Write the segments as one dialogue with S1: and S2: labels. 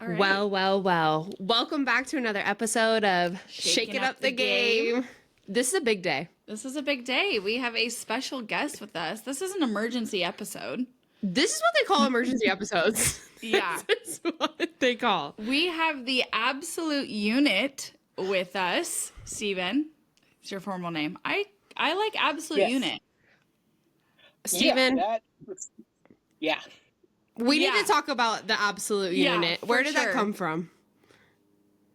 S1: All right.
S2: Well. Welcome back to another episode of Shaking Up the Game. This is a big day.
S1: This is a big day. We have a special guest with us. This is an emergency episode.
S2: This is what they call emergency episodes.
S1: Yeah.
S2: This is what they call.
S1: We have the Absolute Unit with us. Steven, it's your formal name. I like Absolute Unit.
S2: Steven,
S3: Yeah.
S2: we need to talk about the Absolute Unit. Where did that come from?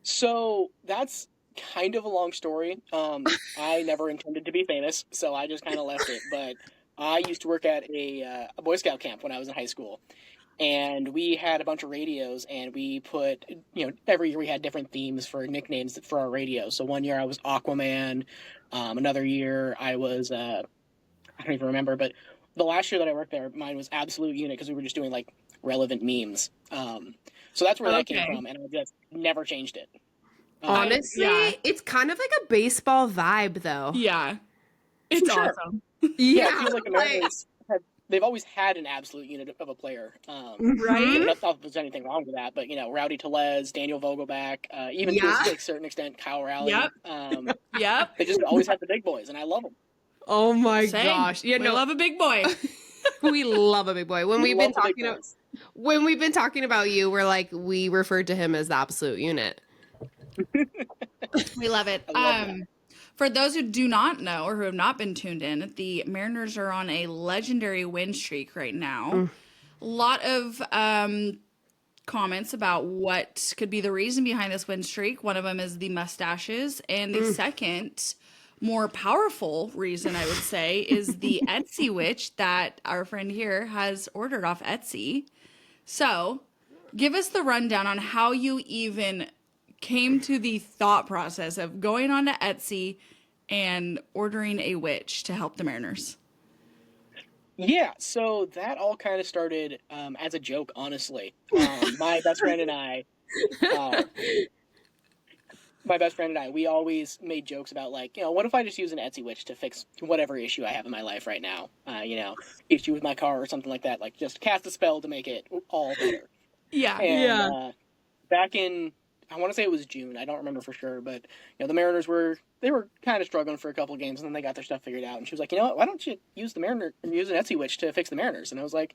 S3: So that's kind of a long story. I never intended to be famous, so I just kind of left it. But I used to work at a Boy Scout camp when I was in high school. And we had a bunch of radios, and we put, every year we had different themes for nicknames for our radios. So one year I was Aquaman. Another year I was, I don't even remember, but the last year that I worked there, mine was Absolute Unit because we were just doing like relevant memes. So that's where that came from, and I just never changed it.
S2: Honestly, it's kind of like a baseball vibe, though.
S1: Yeah. It's awesome.
S3: Yeah, it feels like the Mariners they've always had an absolute unit of a player.
S1: Right?
S3: Not that there's anything wrong with that, but, Rowdy Tellez, Daniel Vogelback, even to a certain extent, Kyle Rowley.
S1: Yep.
S3: They just always have the big boys, and I love them.
S2: Oh my gosh.
S1: Yeah, we love a big boy.
S2: We love a big boy. When we've been talking about you, we're like, we referred to him as the Absolute Unit.
S1: We love it.
S3: I love that.
S1: For those who do not know or who have not been tuned in, the Mariners are on a legendary win streak right now. A lot of comments about what could be the reason behind this win streak. One of them is the mustaches. And the second, more powerful reason, I would say, is the Etsy witch that our friend here has ordered off Etsy. So give us the rundown on how you even came to the thought process of going on to Etsy and ordering a witch to help the Mariners.
S3: Yeah, so that all kind of started as a joke, honestly. My best friend and I, we always made jokes about, like, what if I just use an Etsy witch to fix whatever issue I have in my life right now? Issue with my car or something like that. Like, just cast a spell to make it all better.
S1: Yeah.
S3: And back in, I want to say it was June. I don't remember for sure, but the Mariners were kind of struggling for a couple of games, and then they got their stuff figured out. And she was like, why don't you use an Etsy witch to fix the Mariners? And I was like,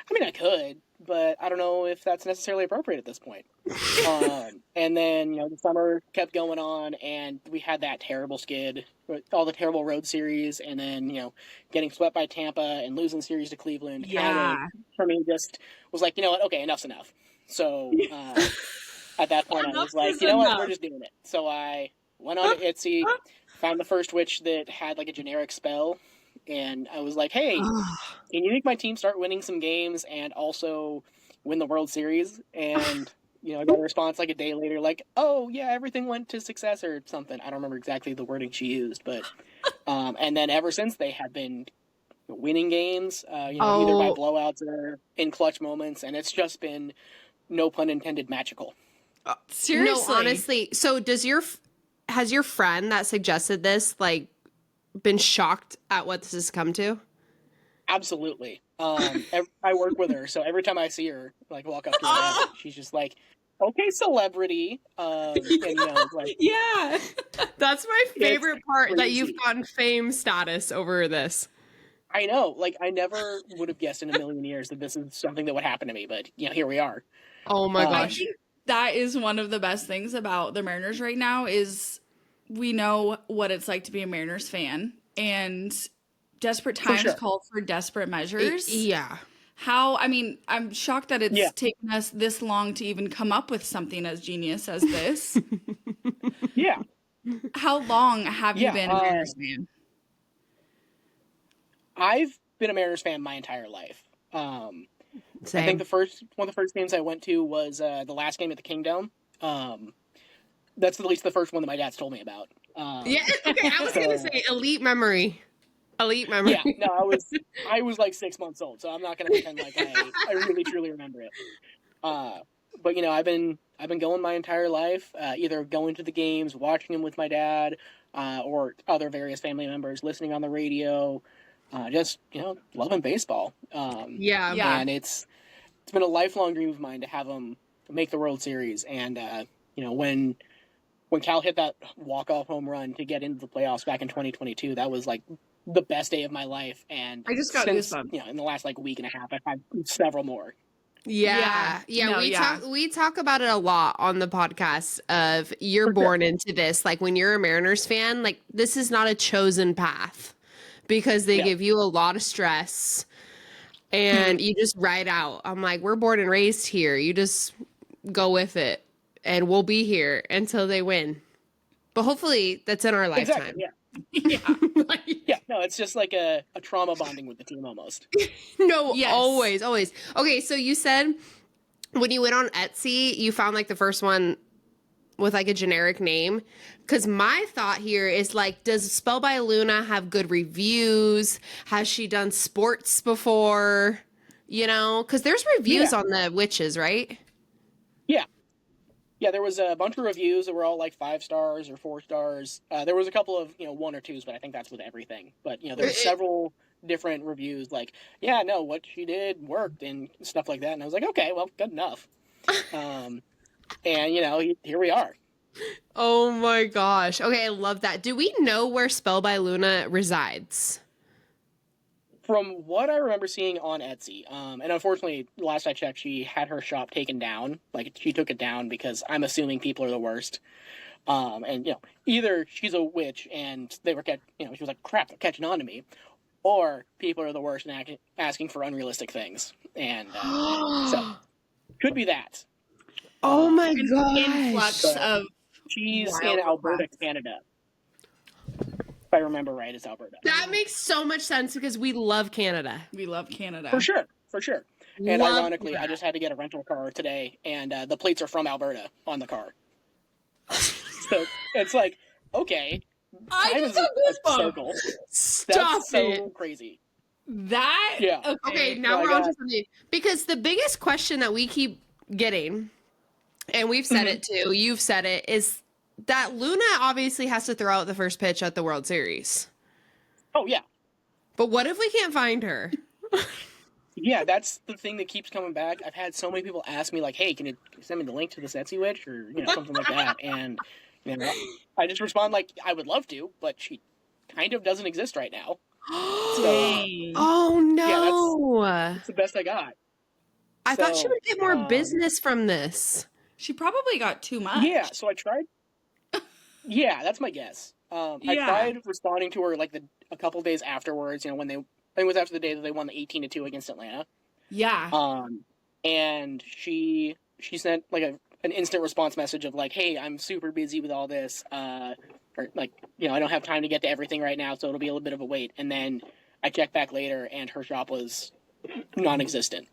S3: I mean, I could, but I don't know if that's necessarily appropriate at this point. And then the summer kept going on, and we had that terrible skid, all the terrible road series, and then getting swept by Tampa and losing the series to Cleveland.
S1: Yeah.
S3: Kind of, for me, just was like, okay, enough's enough. So. At that point, I was like, what, we're just doing it. So I went on to Etsy, found the first witch that had like a generic spell, and I was like, hey, can you make my team start winning some games and also win the World Series? And, I got a response like a day later, like, oh, yeah, everything went to success or something. I don't remember exactly the wording she used, but, and then ever since they have been winning games, either by blowouts or in clutch moments, and it's just been, no pun intended, magical.
S1: Seriously.
S2: No, honestly. So has your friend that suggested this, like, been shocked at what this has come to?
S3: Absolutely. I work with her, so every time I see her, like, walk up to her desk, she's just like, okay, celebrity. And, like,
S2: yeah. That's my favorite part,
S3: crazy.
S2: that you've gotten fame status over this.
S3: I know. Like, I never would have guessed in a million years that this is something that would happen to me, but, here we are.
S2: Oh, my gosh.
S1: That is one of the best things about the Mariners right now is we know what it's like to be a Mariners fan, and desperate times call for desperate measures.
S2: Yeah.
S1: I'm shocked that it's taken us this long to even come up with something as genius as this.
S3: Yeah.
S1: How long have you been a Mariners fan?
S3: I've been a Mariners fan my entire life.
S2: Same.
S3: I think one of the first games I went to was the last game at the Kingdome. That's at least the first one that my dad's told me about.
S2: Okay, I was gonna say elite memory. Yeah,
S3: no, I was like 6 months old, so I'm not gonna pretend like I really truly remember it. But I've been going my entire life, either going to the games, watching them with my dad, or other various family members, listening on the radio. Just loving baseball.
S2: Yeah.
S3: And it's been a lifelong dream of mine to have them make the World Series. And when Cal hit that walk-off home run to get into the playoffs back in 2022, that was like the best day of my life. And
S1: I just got goosebumps.
S3: In the last like week and a half, I've had several more.
S2: Yeah. We talk about it a lot on the podcast of you're born into this. Like when you're a Mariners fan, like this is not a chosen path because they give you a lot of stress and you just ride out. I'm like, we're born and raised here. You just go with it and we'll be here until they win. But hopefully that's in our lifetime.
S3: Exactly,
S2: Yeah.
S3: Yeah, no, it's just like a trauma bonding with the team almost.
S2: No, always. Okay, so you said when you went on Etsy, you found like the first one with like a generic name. Because my thought here is like, does Spell by Luna have good reviews? Has she done sports before? You know, because there's reviews on the witches, right?
S3: Yeah, there was a bunch of reviews that were all like 5 stars or 4 stars. There was a couple of 1 or 2s, but I think that's with everything. But there's several different reviews like, yeah, no, what she did worked and stuff like that. And I was like, okay, well, good enough. And here we are.
S2: Oh my gosh. Okay, I love that. Do we know where Spell by Luna resides?
S3: From what I remember seeing on Etsy, and unfortunately, last I checked, she had her shop taken down. Like, she took it down because I'm assuming people are the worst. And, either she's a witch and they were, she was like, crap, they're catching on to me. Or people are the worst and asking for unrealistic things. And so, could be that.
S2: Oh my god!
S1: Influx of
S3: she's in Alberta, Canada. If I remember right, it's Alberta.
S2: That makes so much sense because we love Canada.
S1: We love Canada.
S3: For sure. And ironically, I just had to get a rental car today, and the plates are from Alberta on the car. So it's like, okay.
S1: I just got goosebumps.
S3: Circle.
S2: Stop
S3: That's so crazy.
S1: That?
S3: Yeah.
S2: Okay, now we're on to something. Because the biggest question that we keep getting, and we've said it too, you've said it, is that Luna obviously has to throw out the first pitch at the World Series.
S3: Oh, yeah.
S2: But what if we can't find her?
S3: Yeah, that's the thing that keeps coming back. I've had so many people ask me, like, hey, can you send me the link to this Etsy witch or something like that? And I just respond like, I would love to, but she kind of doesn't exist right now.
S1: Dang.
S2: Oh, no.
S3: Yeah, that's the best I got.
S2: I thought she would get more business from this.
S1: She probably got too much.
S3: Yeah, so I tried. Yeah, that's my guess. I tried responding to her like a couple days afterwards. When I think it was after the day that they won the 18-2 against Atlanta.
S1: Yeah.
S3: And she sent like an instant response message of like, hey, I'm super busy with all this. Or like, I don't have time to get to everything right now, so it'll be a little bit of a wait. And then I checked back later, and her shop was non-existent.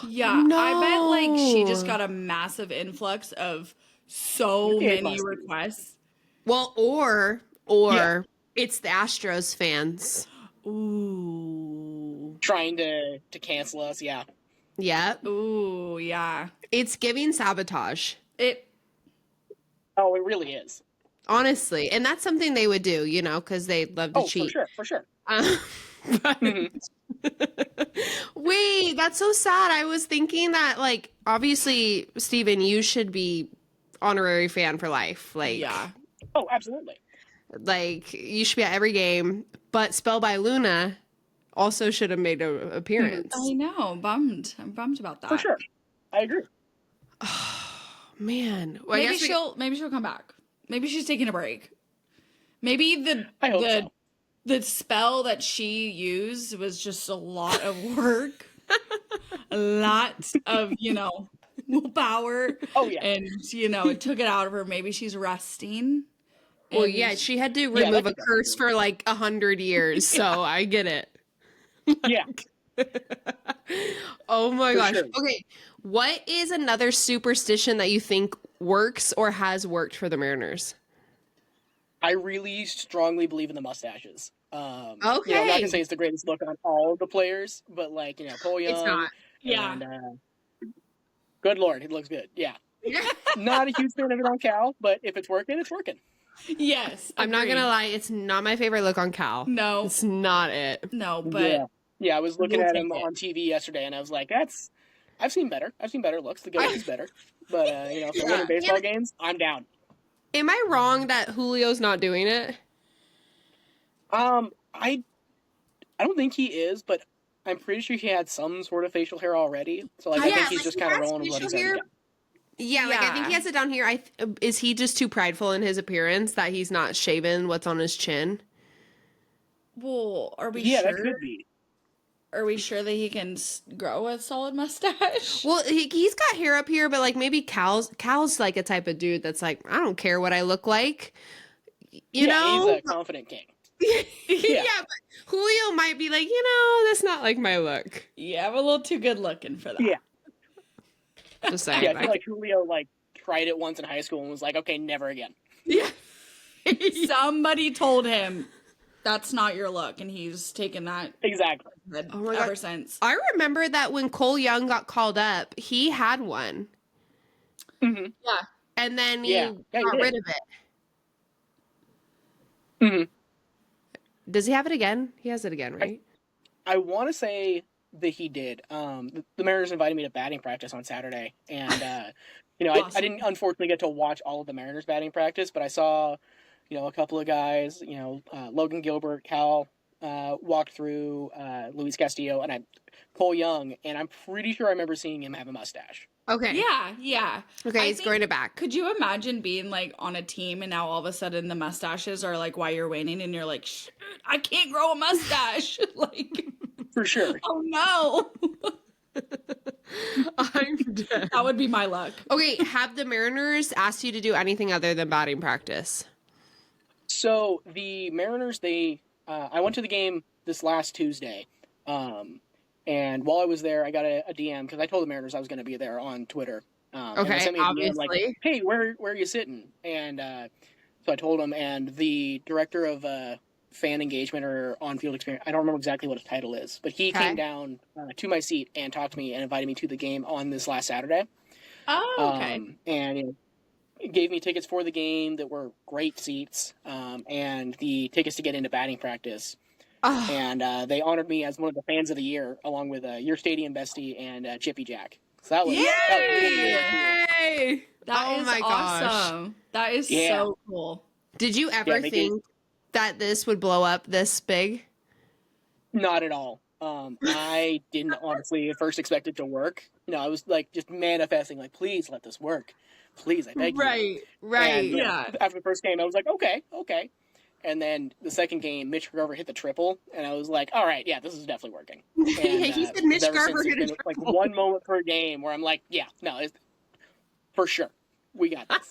S1: Yeah, no. I bet like she just got a massive influx of so many requests.
S2: Well, or it's the Astros fans.
S1: Ooh.
S3: Trying to cancel us, yeah.
S2: Yep.
S1: Ooh, yeah.
S2: It's giving sabotage.
S3: Oh, it really is.
S2: Honestly. And that's something they would do, because they love to cheat.
S3: For sure.
S2: Wait, that's so sad. I was thinking that, like, obviously, Steven, you should be honorary fan for life. Like,
S1: yeah.
S3: Oh, absolutely.
S2: Like, you should be at every game. But Spell by Luna also should have made an appearance.
S1: I know. I'm bummed about that.
S3: For sure. I agree.
S2: Oh, man. Well,
S1: maybe she'll come back. Maybe she's taking a break. Maybe the spell that she used was just a lot of work. A lot of, willpower.
S3: Oh, yeah.
S2: And,
S1: it took it out of her. Maybe she's resting.
S2: Well, yeah, she had to remove a curse for like 100 years, so I get it.
S3: Yeah.
S2: Oh my gosh.
S3: Sure.
S2: Okay, what is another superstition that you think works or has worked for the Mariners?
S3: I really strongly believe in the mustaches.
S2: Okay.
S3: I'm not gonna say it's the greatest look on all of the players, but like Cole Young,
S2: it's not.
S1: Yeah.
S3: And, good Lord, it looks good. Yeah. Not a huge fan of it on Cal, but if it's working, it's working.
S1: Yes.
S2: I'm not gonna lie, it's not my favorite look on Cal.
S1: No.
S2: It's not it.
S1: No, but
S3: yeah, I was looking at him on TV yesterday, and I was like, I've seen better. I've seen better looks. The goat is better. But if they're winning baseball games, I'm down.
S2: Am I wrong that Julio's not doing it?
S3: I don't think he is, but I'm pretty sure he had some sort of facial hair already. So like, I think he's just kind of rolling with what he's doing.
S2: Yeah, like I think he has it down here. Is he just too prideful in his appearance that he's not shaving what's on his chin?
S1: Well, are we
S3: Yeah,
S1: sure?
S3: that could be.
S1: Are we sure that he can grow a solid mustache?
S2: Well, he's got hair up here, but like maybe Cal's like a type of dude that's like, I don't care what I look like. You know?
S3: He's a confident king.
S2: Yeah, but Julio might be like, that's not like my look.
S1: Yeah, I'm a little too good looking for that.
S3: Yeah.
S2: Just saying.
S3: Yeah, I feel like Julio tried it once in high school and was like, okay, never again.
S2: Yeah.
S1: Somebody told him that's not your look, and he's taken that
S3: exactly
S1: ever since.
S2: I remember that when Cole Young got called up, he had one.
S3: Mm-hmm.
S2: Yeah. And then he got rid of it.
S3: Mm-hmm.
S2: Does he have it again? He has it again, right?
S3: I want to say that he did. The Mariners invited me to batting practice on Saturday, and awesome. I didn't unfortunately get to watch all of the Mariners batting practice, but I saw, a couple of guys, Logan Gilbert, Cal walked through, Luis Castillo, and Cole Young, and I'm pretty sure I remember seeing him have a mustache.
S2: Okay.
S1: Yeah.
S2: Okay, he's going to back.
S1: Could you imagine being on a team and now all of a sudden the mustaches are why you're winning and you're like, shit, I can't grow a mustache.
S3: For sure.
S1: Oh no.
S2: I'm dead.
S1: That would be my luck.
S2: Okay, have the Mariners asked you to do anything other than batting practice?
S3: So the Mariners, I went to the game this last Tuesday. And while I was there, I got a DM because I told the Mariners I was going to be there on Twitter.
S2: Okay,
S3: and they sent me a DM
S2: obviously.
S3: hey, where are you sitting? And so I told them, and the director of fan engagement or on-field experience, I don't remember exactly what his title is, but he came down to my seat and talked to me and invited me to the game on this last Saturday.
S1: Oh, okay.
S3: And gave me tickets for the game that were great seats, and the tickets to get into batting practice. Oh. And they honored me as one of the fans of the year, along with your stadium bestie and Chippy Jack. So that was
S1: really
S2: cool.
S1: That is awesome. That is so cool.
S2: Did you ever think that this would blow up this big?
S3: Not at all. I didn't honestly at first expect it to work. I was just manifesting, please let this work. Please, I beg you.
S2: Right.
S3: And, after the first game, I was like, okay. And then the second game, Mitch Garver hit the triple, and I was like, all right, yeah, this is definitely working. And,
S2: he said Mitch Garver hit a triple.
S3: One moment per game where I'm like, yeah, no, for sure. We got this.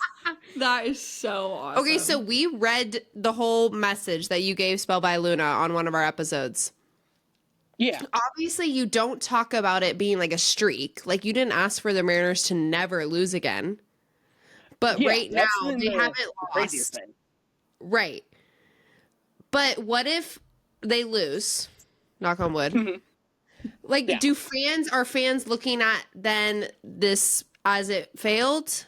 S1: That is so awesome.
S2: Okay, so we read the whole message that you gave Spell by Luna on one of our episodes.
S3: Yeah.
S2: Obviously, you don't talk about it being a streak. You didn't ask for the Mariners to never lose again. But right now, they haven't lost.
S3: Thing.
S2: Right. But what if they lose? Knock on wood.
S3: Mm-hmm.
S2: Are fans looking at then this as it failed?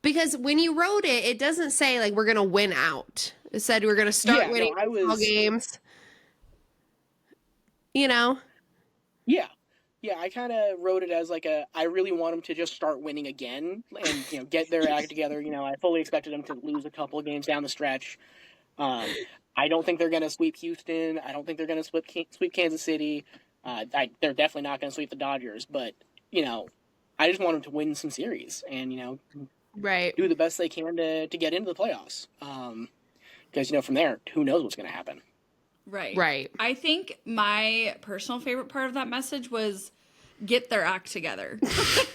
S2: Because when you wrote it, it doesn't say we're going to win out. It said we're going to start winning all games.
S3: Yeah. Yeah, I kind of wrote it as I really want them to just start winning again and, get their act together. I fully expected them to lose a couple of games down the stretch. I don't think they're going to sweep Houston. I don't think they're going to sweep Kansas City. They're definitely not going to sweep the Dodgers. But, I just want them to win some series and, do the best they can to get into the playoffs. Because, from there, who knows what's going to happen.
S2: Right.
S1: I think my personal favorite part of that message was get their act together. Like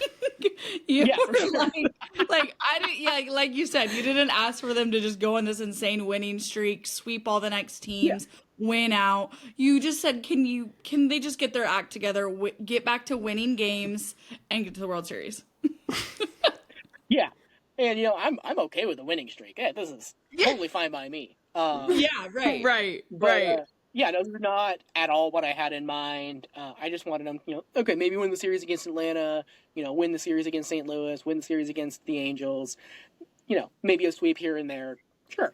S1: you said, you didn't ask for them to just go on this insane winning streak, sweep all the next teams, win out. You just said, can they just get their act together, get back to winning games, and get to the World Series?
S3: Yeah, and I'm okay with the winning streak. Yeah, this is totally fine by me.
S2: Right.
S3: Yeah, no, this is not at all what I had in mind. I just wanted them, okay, maybe win the series against Atlanta, win the series against St. Louis, win the series against the Angels, maybe a sweep here and there, sure.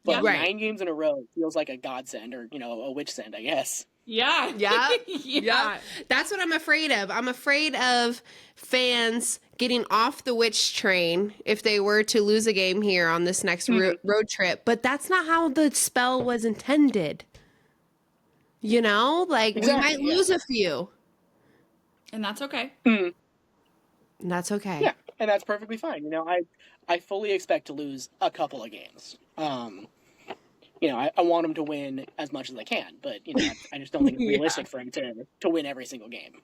S3: But 9 games in a row feels like a godsend or, a witch send, I guess.
S1: Yeah.
S2: Yeah.
S1: Yeah.
S2: That's what I'm afraid of. I'm afraid of fans getting off the witch train if they were to lose a game here on this next road trip. But that's not how the spell was intended. You know, like
S3: Exactly,
S2: we might lose a few.
S1: And that's okay.
S2: And that's okay.
S3: Yeah, and that's perfectly fine. You know, I fully expect to lose a couple of games. You know, I want him to win as much as I can, but you know, I just don't think it's realistic for him to win every single game.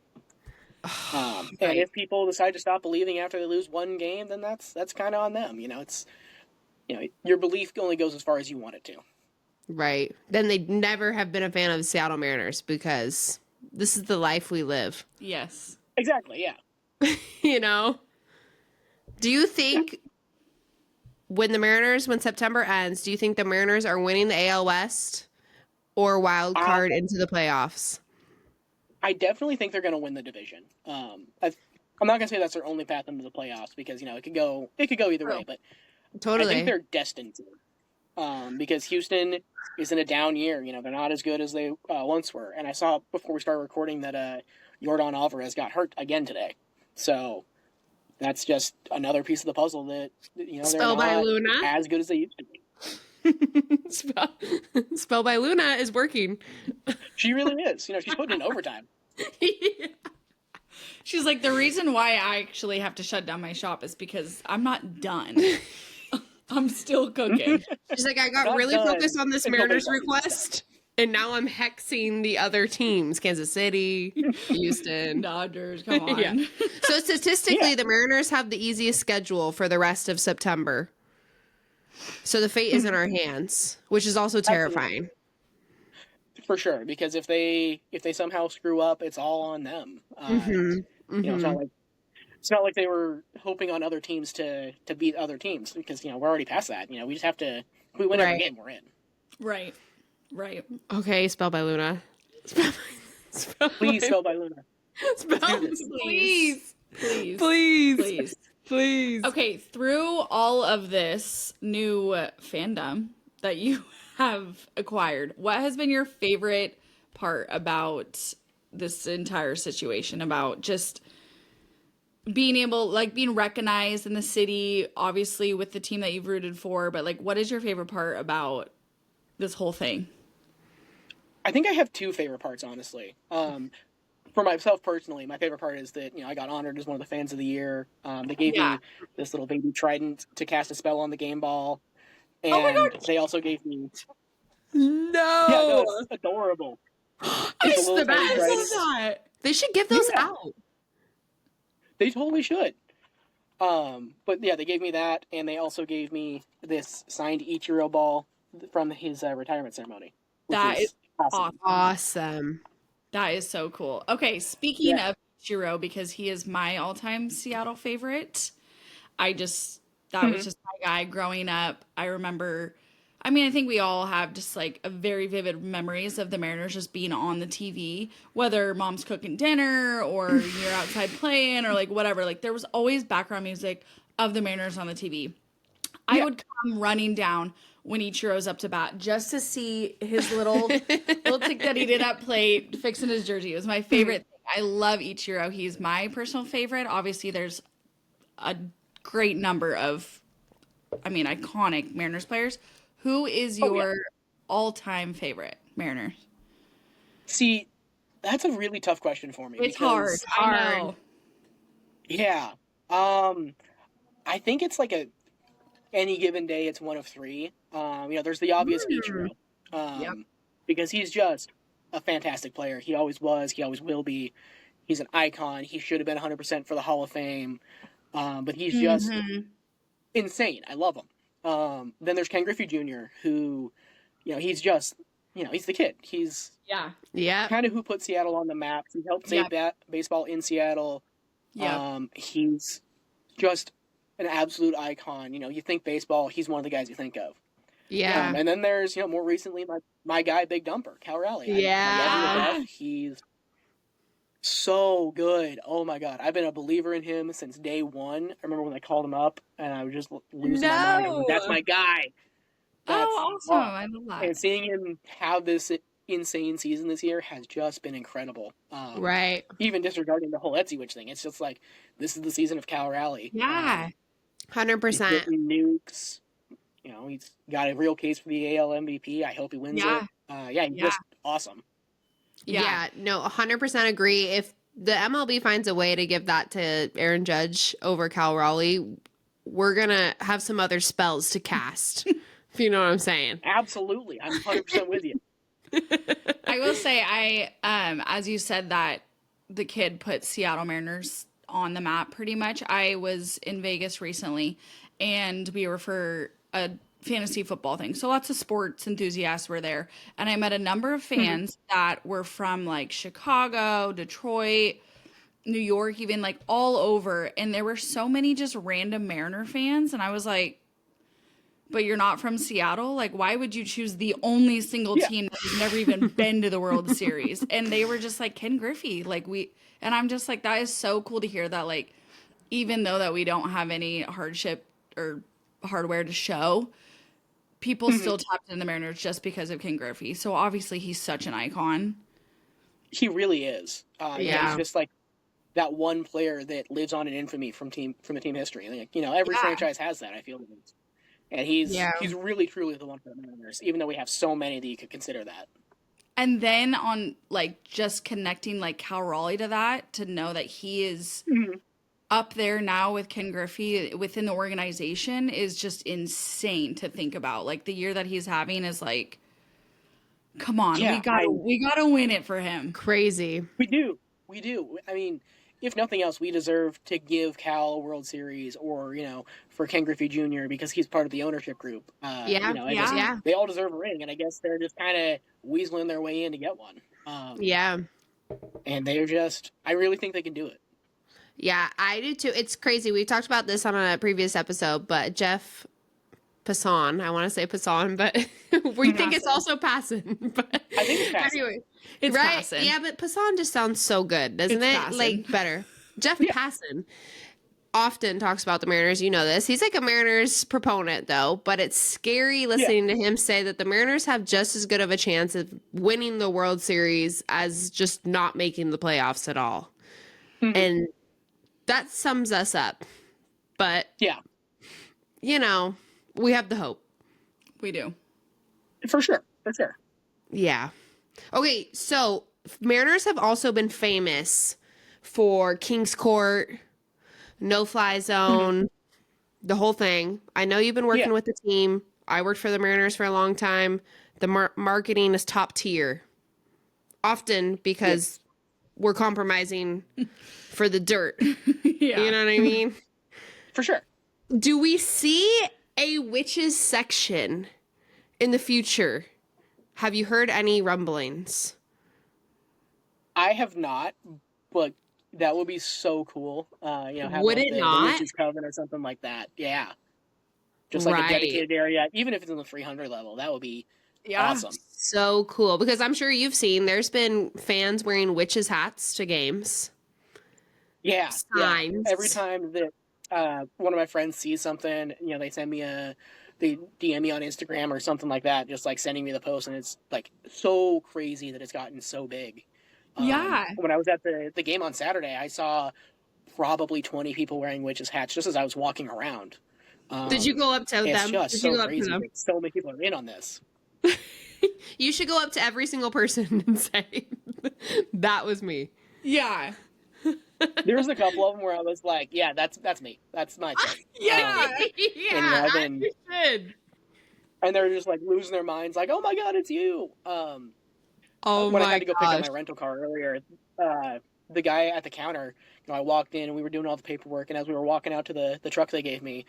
S3: And if people decide to stop believing after they lose one game, then that's kind of on them. You know, it's, you know, your belief only goes as far as you want it to.
S2: Right. Then they'd never have been a fan of the Seattle Mariners because this is the life we live.
S1: Yes.
S3: Exactly. Yeah.
S2: You know? Do you think when September ends, do you think the Mariners are winning the AL West or wild card into the playoffs? I
S3: definitely think they're going to win the division. I'm not going to say that's their only path into the playoffs because, you know, it could go either way, but
S2: totally.
S3: I think they're destined to. Because Houston is in a down year. You know, they're not as good as they once were. And I saw before we started recording that Yordan Alvarez got hurt again today. So that's just another piece of the puzzle that, you know, they're not as good as they used to be.
S2: Spell by Luna is working.
S3: She really is. You know, she's putting in overtime.
S2: Yeah.
S1: She's like, the reason why I actually have to shut down my shop is because I'm not done. I'm still cooking.
S2: She's like, I got really focused on this Mariners request, and now I'm hexing the other teams. Kansas City, Houston.
S1: Dodgers, come on.
S2: Yeah. So statistically, the Mariners have the easiest schedule for the rest of September. So the fate is in our hands, which is also terrifying.
S3: For sure, because if they somehow screw up, it's all on them. You know, it's not like they were hoping on other teams to beat other teams because, you know, we're already past that. You know, we just have to, if we win every game, we're in.
S1: Right.
S2: Okay, spell by Luna.
S3: Please spell by Luna.
S1: Please. Okay, through all of this new fandom that you have acquired, what has been your favorite part about this entire situation, about just being able, like, being recognized in the city, obviously with the team that you've rooted for, but like, what is your favorite part about this whole thing?
S3: I think I have two favorite parts, honestly. For myself personally, my favorite part is that, you know, I got honored as one of the fans of the year. They gave me this little baby trident to cast a spell on the game ball. And they also gave me... it's adorable.
S2: It's the best. They should give those out.
S3: They totally should. But yeah, they gave me that, and they also gave me this signed Ichiro ball from his retirement ceremony.
S1: That is
S2: awesome.
S1: That is so cool. Okay, speaking of Ichiro, because he is my all-time Seattle favorite, that was just my guy growing up. I remember, I mean, I think we all have just like a very vivid memories of the Mariners just being on the TV, whether mom's cooking dinner or you're outside playing or like whatever. Like there was always background music of the Mariners on the TV. I would come running down when Ichiro's up to bat just to see his little tick that he did at plate fixing his jersey. It was my favorite thing. I love Ichiro. He's my personal favorite. Obviously, there's a great number of, iconic Mariners players. Who is your all-time favorite Mariners?
S3: See, that's a really tough question for me.
S1: It's hard. I know.
S3: Yeah. I think it's like any given day, it's one of three. There's the obvious Ichiro. Because he's just a fantastic player. He always was. He always will be. He's an icon. He should have been 100% for the Hall of Fame. But he's just insane. I love him. Then there's Ken Griffey Jr., who, he's just, he's the kid. He's kind of who put Seattle on the map. He helped save baseball in Seattle. He's just an absolute icon. You think baseball, he's one of the guys you think of. And then there's, more recently, my guy, Big Dumper, Cal Raleigh. He's so good. Oh my God. I've been a believer in him since day one. I remember when I called him up and I was just losing my mind. That's my guy.
S1: Awesome. I love that.
S3: And seeing him have this insane season this year has just been incredible.
S2: Right.
S3: Even disregarding the whole Etsy Witch thing, it's just like this is the season of Cal Raleigh.
S1: Yeah.
S2: 100%.
S3: Nukes. You know, he's got a real case for the AL MVP. I hope he wins it. He's just awesome.
S2: Yeah, no, 100% agree. If the MLB finds a way to give that to Aaron Judge over Cal Raleigh, we're going to have some other spells to cast, if you know what I'm saying.
S3: Absolutely. I'm 100% with you.
S1: I will say, as you said that the kid put Seattle Mariners on the map pretty much. I was in Vegas recently, and we were for a fantasy football thing. So lots of sports enthusiasts were there. And I met a number of fans that were from like Chicago, Detroit, New York, even like all over. And there were so many just random Mariner fans. And I was like, but you're not from Seattle? Like, why would you choose the only single team that has never even been to the World Series? And they were just like, Ken Griffey. And I'm just like, that is so cool to hear that, like, even though that we don't have any hardship or hardware to show, people still tapped in the Mariners just because of Ken Griffey. So obviously he's such an icon.
S3: He really is. He's just like that one player that lives on in infamy from the team history. Like, you know, every franchise has that, I feel. And he's really truly the one for the Mariners, even though we have so many that you could consider that.
S1: And then on like just connecting like Cal Raleigh to that, to know that he is up there now with Ken Griffey within the organization is just insane to think about. Like the year that he's having is like, come on, we gotta win it for him.
S2: Crazy.
S3: We do. I mean, if nothing else, we deserve to give Cal a World Series, or, you know, for Ken Griffey Jr. because he's part of the ownership group. They all deserve a ring, and I guess they're just kind of weaseling their way in to get one. And they're just, I really think they can do it.
S2: Yeah, I do too. It's crazy. We talked about this on a previous episode, but Jeff Passan, I want to say Passan, but we think it's also Passan. But
S3: I think it's Passan.
S2: Anyway,
S1: it's
S2: right?
S1: Passan.
S2: Yeah, but Passan just sounds so good, doesn't it?
S1: Passan.
S2: Like better. Jeff Passan often talks about the Mariners. You know this. He's like a Mariners proponent, though, but it's scary listening to him say that the Mariners have just as good of a chance of winning the World Series as just not making the playoffs at all. And that sums us up. But, you know, we have the hope.
S1: We do.
S3: For sure.
S2: Yeah. Okay, so Mariners have also been famous for King's Court, no-fly zone, the whole thing. I know you've been working with the team. I worked for the Mariners for a long time. The marketing is top tier, often because we're compromising for the dirt. You know what I mean?
S3: For sure.
S2: Do we see a witches section in the future? Have you heard any rumblings?
S3: I have not, but that would be so cool. You know, have
S2: would
S3: like
S2: it
S3: the
S2: not?
S3: Witches Coven or something like that. Yeah. Just like a dedicated area, even if it's in the 300 level, that would be awesome.
S2: So cool, because I'm sure you've seen there's been fans wearing witches hats to games.
S3: Yeah.
S2: Signs.
S3: Every time that one of my friends sees something, you know, they DM me on Instagram or something like that, just like sending me the post, and it's like so crazy that it's gotten so big. When I was at the game on Saturday, I saw probably 20 people wearing witches hats just as I was walking around.
S2: Did you go up to them?
S3: It's just
S2: Did
S3: so
S2: you go
S3: crazy.
S2: up to them?
S3: So many people are in on this.
S2: You should go up to every single person and say, that was me.
S1: Yeah.
S3: There was a couple of them where I was like, yeah, that's me. That's my thing.
S2: And
S3: they're just like losing their minds, like, oh my God, it's you. When I had to go pick up my rental car earlier, the guy at the counter, you know, I walked in and we were doing all the paperwork, and as we were walking out to the truck they gave me,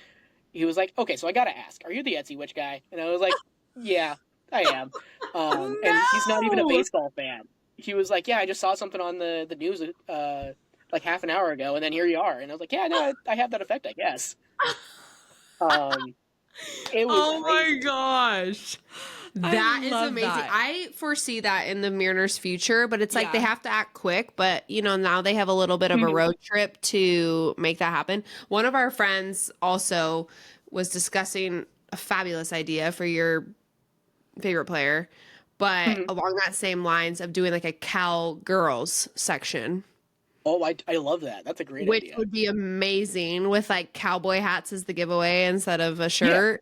S3: he was like, okay, so I gotta ask, are you the Etsy Witch guy? And I was like, yeah, I am. And he's not even a baseball fan. He was like, yeah, I just saw something on the news like half an hour ago, and then here you are. And I was like, yeah, no, I have that effect, I guess. It was crazy.
S2: My gosh. That is amazing.
S1: That.
S2: I foresee that in the Mariners' future, but it's like they have to act quick. But, you know, now they have a little bit of a road trip to make that happen. One of our friends also was discussing a fabulous idea for your favorite player. but along that same lines of doing like a Cal girls section.
S3: Oh, I love that. That's a great idea.
S2: Which would be amazing with like cowboy hats as the giveaway instead of a shirt.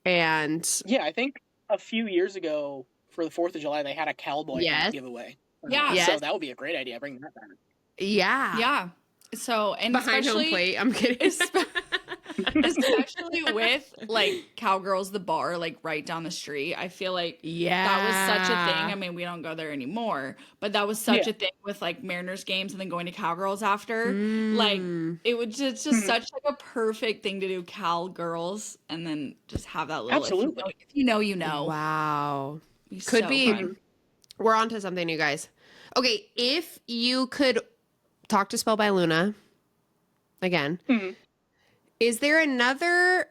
S2: Yeah. And
S3: yeah, I think a few years ago for the 4th of July, they had a cowboy hat giveaway.
S1: Yeah.
S3: So that would be a great idea. Bring that back.
S2: Yeah.
S1: Yeah. So, and
S2: behind home plate, I'm kidding.
S1: Especially with like Cowgirls, the bar, like right down the street. I feel like that was such a thing. I mean, we don't go there anymore, but that was such a thing with like Mariners games and then going to Cowgirls after. Like it was just such like a perfect thing to do, Cowgirls, and then just have that little.
S3: Absolutely.
S1: If you know, you know.
S2: Wow.
S1: Could
S2: so be. Fun. We're on to something, you guys. Okay, if you could talk to Spell by Luna again. Is there another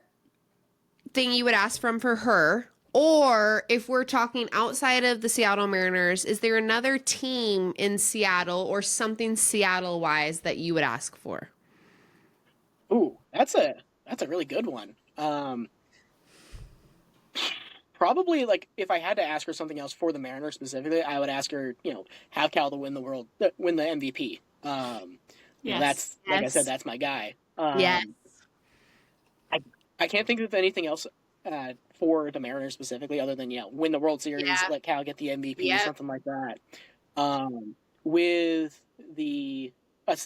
S2: thing you would ask for her? Or if we're talking outside of the Seattle Mariners, is there another team in Seattle or something Seattle-wise that you would ask for?
S3: Ooh, that's a really good one. Probably, like, if I had to ask her something else for the Mariners specifically, I would ask her, have Cal to win the MVP. That's, like I said, that's my guy.
S2: Yes.
S3: I can't think of anything else for the Mariners specifically other than, win the World Series, let Cal get the MVP, something like that. With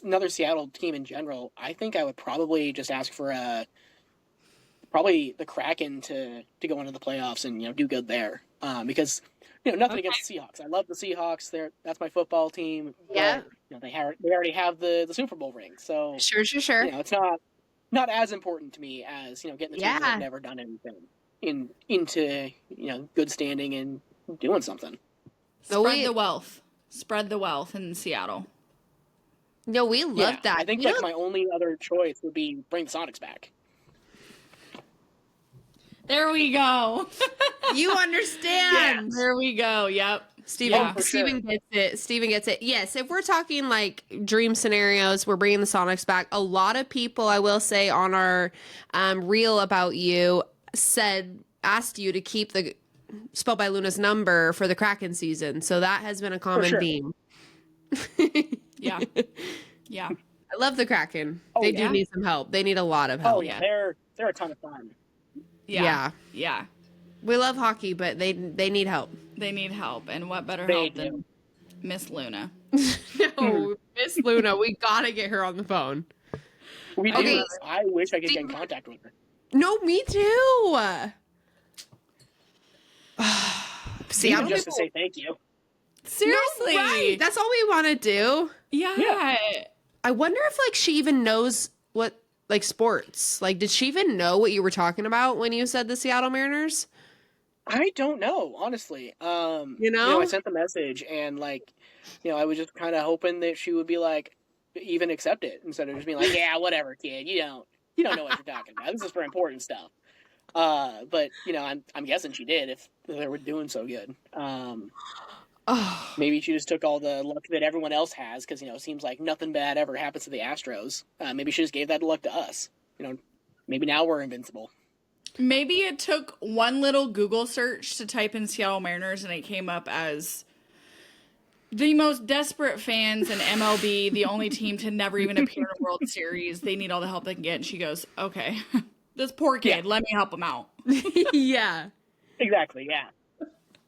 S3: another Seattle team in general, I think I would probably just ask for probably the Kraken to go into the playoffs and do good there. Because nothing against the Seahawks. I love the Seahawks. That's my football team.
S2: Yeah.
S3: But, they already have the Super Bowl ring. So
S2: sure.
S3: It's not as important to me as getting the team that have never done anything into good standing and doing something.
S1: Spread the wealth. Spread the wealth in Seattle.
S2: No, we love that.
S3: I think my only other choice would be bring the Sonics back.
S1: There we go.
S2: You understand.
S1: Yes. There we go. Yep.
S2: Steven gets it. Steven gets it. Yes, if we're talking like dream scenarios, we're bringing the Sonics back. A lot of people, I will say, on our reel about you asked you to keep the Spell by Luna's number for the Kraken season. So that has been a common theme.
S1: Yeah.
S2: I love the Kraken. They do need some help. They need a lot of help.
S3: Oh yeah, they're a ton of fun.
S1: Yeah.
S2: We love hockey, but they need help.
S1: They need help, and what better help than Miss Luna?
S2: No, Miss Luna, we gotta get her on the phone.
S3: We do. I wish I could get in contact with her.
S2: No, me too.
S3: Seattle just to say thank you.
S1: Seriously,
S2: no, right. That's all we want to do.
S1: Yeah.
S2: I wonder if she even knows what sports. Did she even know what you were talking about when you said the Seattle Mariners?
S3: I don't know, honestly. I sent the message and I was just kind of hoping that she would be even accept it instead of just being yeah, whatever, kid. You don't know what you're talking about. This is for important stuff. But I'm guessing she did if they were doing so good. Maybe she just took all the luck that everyone else has because it seems like nothing bad ever happens to the Astros. Maybe she just gave that luck to us. Maybe now we're invincible.
S1: Maybe it took one little Google search to type in Seattle Mariners and it came up as the most desperate fans in MLB, the only team to never even appear in a World Series. They need all the help they can get. And she goes, okay, this poor kid, let me help him out.
S2: Yeah.
S3: Exactly, yeah.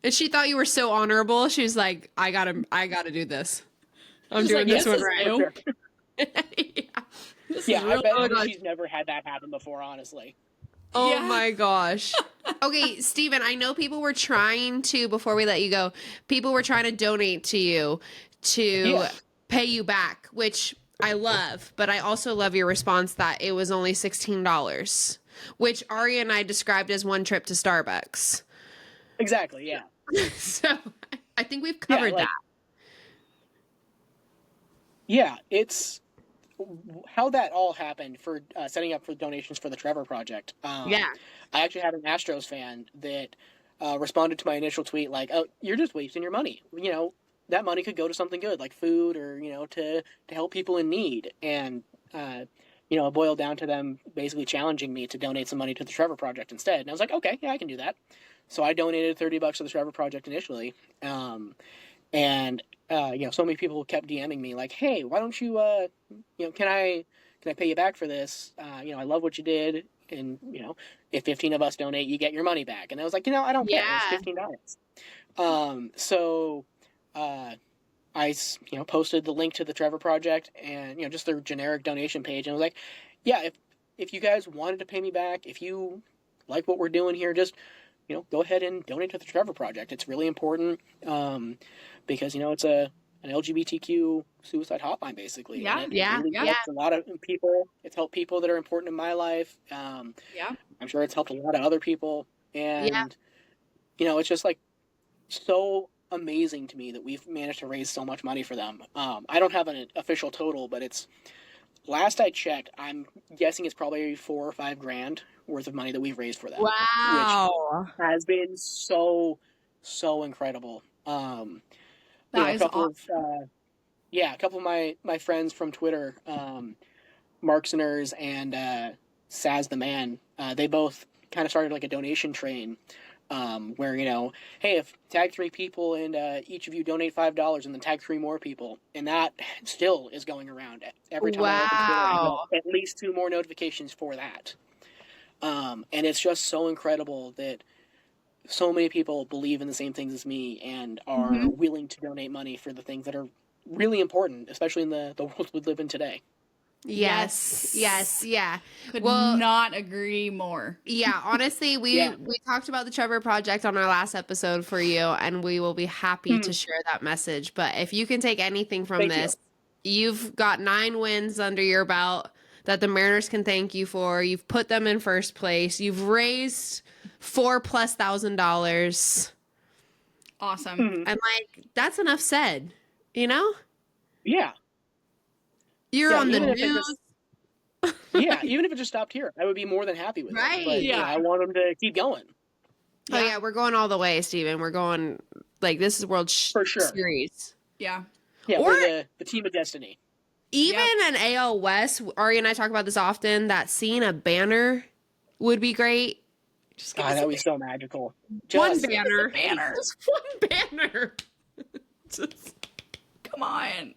S2: And she thought you were so honorable. She was like, I gotta do this. I'm doing this one right.
S3: Sure.
S2: Yeah.
S3: I bet she's never had that happen before, honestly.
S2: Oh my gosh. Okay, Steven, I know people were trying to, before we let you go, people were trying to donate to you to pay you back, which I love, but I also love your response that it was only $16, which Ari and I described as one trip to Starbucks.
S3: Exactly, yeah.
S2: So I think we've covered that.
S3: Yeah, it's how that all happened for setting up for donations for the Trevor Project. I actually had an Astros fan that responded to my initial tweet oh, you're just wasting your money. That money could go to something good like food or, to help people in need. And it boiled down to them basically challenging me to donate some money to the Trevor Project instead. And I was like, okay, yeah, I can do that. So I donated $30 to the Trevor Project initially. So many people kept DMing me like, hey, why don't you, can I pay you back for this? I love what you did. And, if 15 of us donate, you get your money back. And I was like, I don't care. It's $15. I posted the link to the Trevor Project and, just their generic donation page. And I was like, yeah, if you guys wanted to pay me back, if you like what we're doing here, just, go ahead and donate to the Trevor Project. It's really important because, it's an LGBTQ suicide hotline, basically.
S1: Yeah.
S3: And it really helps a lot of people. It's helped people that are important in my life. I'm sure it's helped a lot of other people. And, it's just like so amazing to me that we've managed to raise so much money for them. I don't have an official total, but it's last I checked, I'm guessing it's probably $4 or $5 grand worth of money that we've raised for them.
S2: Wow.
S3: Which has been so incredible.
S1: That is awesome.
S3: A couple of my friends from Twitter, Marksoners and Saz the Man, they both kind of started like a donation train. Where, hey, if tag 3 people and each of you donate $5 and then tag 3 more people, and that still is going around every time I open Twitter, I get at least 2 more notifications for that. And it's just so incredible that so many people believe in the same things as me and are willing to donate money for the things that are really important, especially in the world we live in today.
S2: Yes. Yeah.
S1: Could not agree more.
S2: Yeah, honestly, we talked about the Trevor Project on our last episode for you, and we will be happy to share that message. But if you can take anything from this, you've got 9 wins under your belt that the Mariners can thank you for. You've put them in first place. You've raised $4,000+.
S1: Awesome.
S2: And like, that's enough said,
S3: Yeah.
S2: You're on the news.
S3: Even if it just stopped here, I would be more than happy with it. But, I want them to keep going.
S2: Oh, yeah, we're going all the way, Steven. We're going, like, this is World
S3: For sure.
S2: Series.
S1: Yeah.
S3: Yeah, we're the team of destiny.
S2: Even an AL West, Ari and I talk about this often, that seeing a banner would be great.
S3: That would be so magical.
S2: One banner.
S1: Just
S2: one banner.
S1: Come on.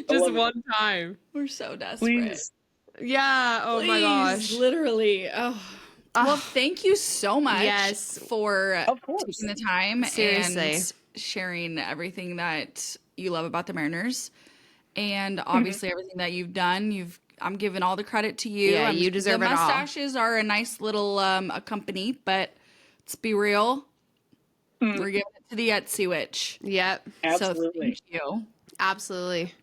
S2: Just one time.
S1: We're so desperate.
S3: Please.
S2: Yeah. Oh my gosh.
S1: Literally. Oh. Well, thank you so much for taking the time and sharing everything that you love about the Mariners. And obviously everything that you've done. I'm giving all the credit to you.
S2: Yeah, you deserve it all.
S1: The mustaches are a nice little company, but let's be real. We're giving it to the Etsy Witch.
S2: Yep.
S3: Absolutely.
S1: So thank you.
S2: Absolutely.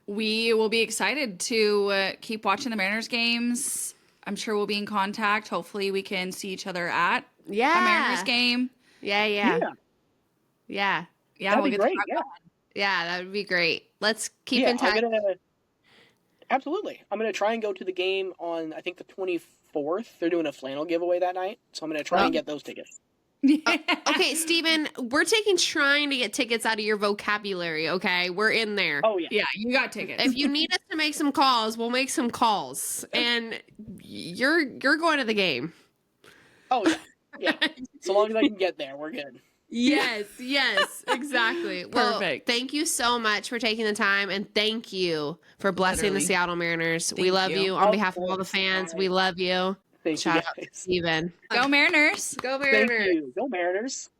S1: We will be excited to keep watching the Mariners games. I'm sure we'll be in contact. Hopefully we can see each other at a Mariners game.
S2: Yeah.
S3: That'd be great.
S2: Yeah, that would be great. Let's keep in touch.
S3: Absolutely. I'm going to try and go to the game on, I think, the 24th. They're doing a flannel giveaway that night. So I'm going to try and get those tickets.
S2: Okay, Steven, we're trying to get tickets out of your vocabulary, okay? We're in there.
S3: Oh, yeah.
S1: Yeah, you got tickets.
S2: If you need us to make some calls, we'll make some calls. And you're going to the game.
S3: Oh, yeah. So long as I can get there, we're good.
S2: Yes, exactly.
S1: Perfect.
S2: Well, thank you so much for taking the time, and thank you for blessing the Seattle Mariners. We love you. On behalf of all the fans, we love you.
S3: Thank
S2: Shout
S3: you
S2: out to Steven.
S1: Go Mariners.
S2: Go Mariners.
S3: Thank you. Go Mariners.